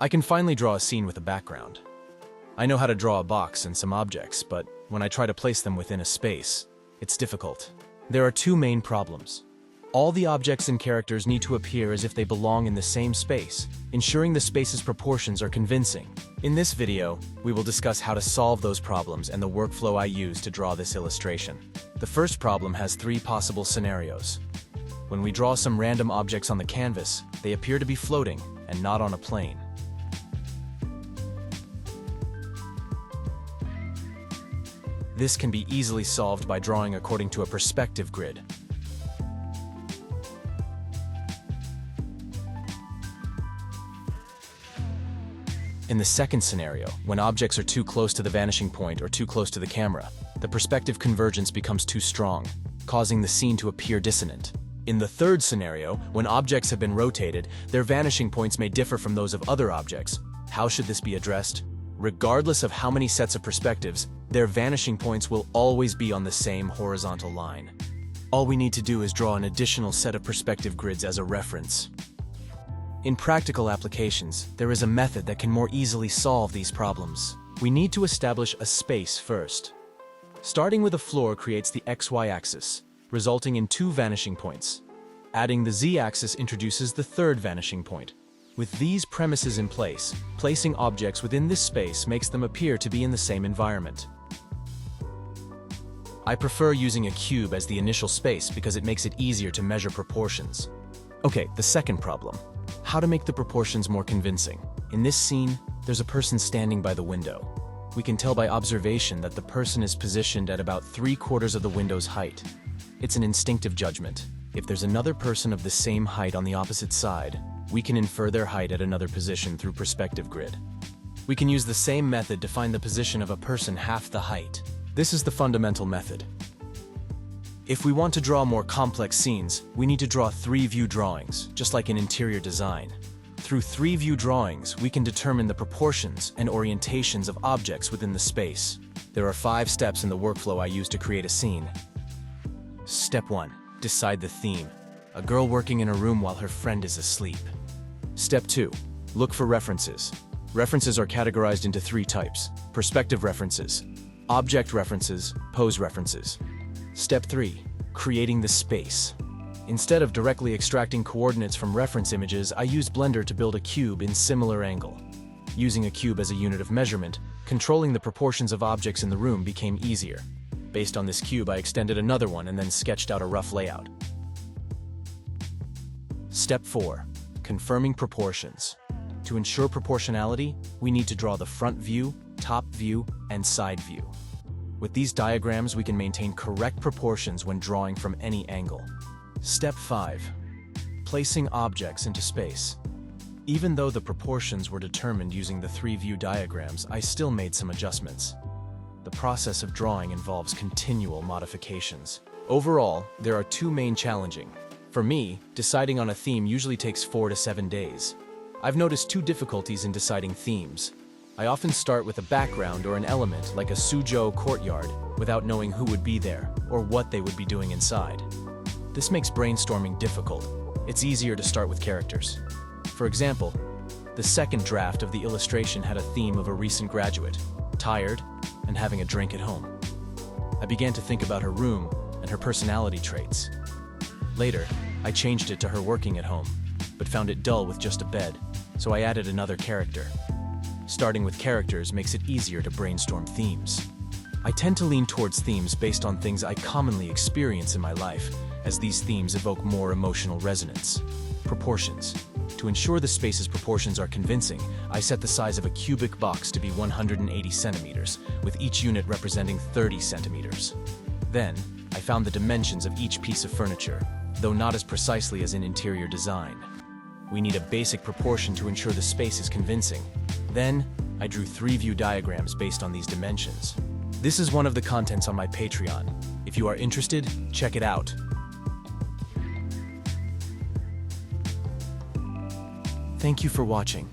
I can finally draw a scene with a background. I know how to draw a box and some objects, but when I try to place them within a space, it's difficult. There are two main problems. All the objects and characters need to appear as if they belong in the same space, ensuring the space's proportions are convincing. In this video, we will discuss how to solve those problems and the workflow I use to draw this illustration. The first problem has three possible scenarios. When we draw some random objects on the canvas, they appear to be floating and not on a plane. This can be easily solved by drawing according to a perspective grid. In the second scenario, when objects are too close to the vanishing point or too close to the camera, the perspective convergence becomes too strong, causing the scene to appear dissonant. In the third scenario, when objects have been rotated, their vanishing points may differ from those of other objects. How should this be addressed? Regardless of how many sets of perspectives, their vanishing points will always be on the same horizontal line. All we need to do is draw an additional set of perspective grids as a reference. In practical applications, there is a method that can more easily solve these problems. We need to establish a space first. Starting with a floor creates the XY axis, resulting in two vanishing points. Adding the Z axis introduces the third vanishing point. With these premises in place, placing objects within this space makes them appear to be in the same environment. I prefer using a cube as the initial space because it makes it easier to measure proportions. Okay, the second problem. How to make the proportions more convincing. In this scene, there's a person standing by the window. We can tell by observation that the person is positioned at about 3/4 of the window's height. It's an instinctive judgment. If there's another person of the same height on the opposite side, we can infer their height at another position through perspective grid. We can use the same method to find the position of a person half the height. This is the fundamental method. If we want to draw more complex scenes, we need to draw 3-view drawings, just like in interior design. Through 3-view drawings, we can determine the proportions and orientations of objects within the space. There are 5 steps in the workflow I use to create a scene. Step 1. Decide the theme. A girl working in a room while her friend is asleep. Step 2. Look for references. References are categorized into 3 types: perspective references, object references, pose references. Step 3. Creating the space. Instead of directly extracting coordinates from reference images, I used Blender to build a cube in similar angle. Using a cube as a unit of measurement, controlling the proportions of objects in the room became easier. Based on this cube, I extended another one and then sketched out a rough layout. Step 4. Confirming proportions. To ensure proportionality, we need to draw the front view, top view, and side view. With these diagrams, we can maintain correct proportions when drawing from any angle. Step 5. Placing objects into space. Even though the proportions were determined using the 3-view diagrams, I still made some adjustments. The process of drawing involves continual modifications. Overall, there are 2 main challenges. For me, deciding on a theme usually takes 4 to 7 days. I've noticed 2 difficulties in deciding themes. I often start with a background or an element like a Suzhou courtyard without knowing who would be there or what they would be doing inside. This makes brainstorming difficult. It's easier to start with characters. For example, the second draft of the illustration had a theme of a recent graduate, tired and having a drink at home. I began to think about her room and her personality traits. Later, I changed it to her working at home, but found it dull with just a bed, so I added another character. Starting with characters makes it easier to brainstorm themes. I tend to lean towards themes based on things I commonly experience in my life, as these themes evoke more emotional resonance. Proportions. To ensure the space's proportions are convincing, I set the size of a cubic box to be 180 centimeters, with each unit representing 30 centimeters. Then, I found the dimensions of each piece of furniture, though not as precisely as in interior design. We need a basic proportion to ensure the space is convincing. Then, I drew 3-view diagrams based on these dimensions. This is one of the contents on my Patreon. If you are interested, check it out. Thank you for watching.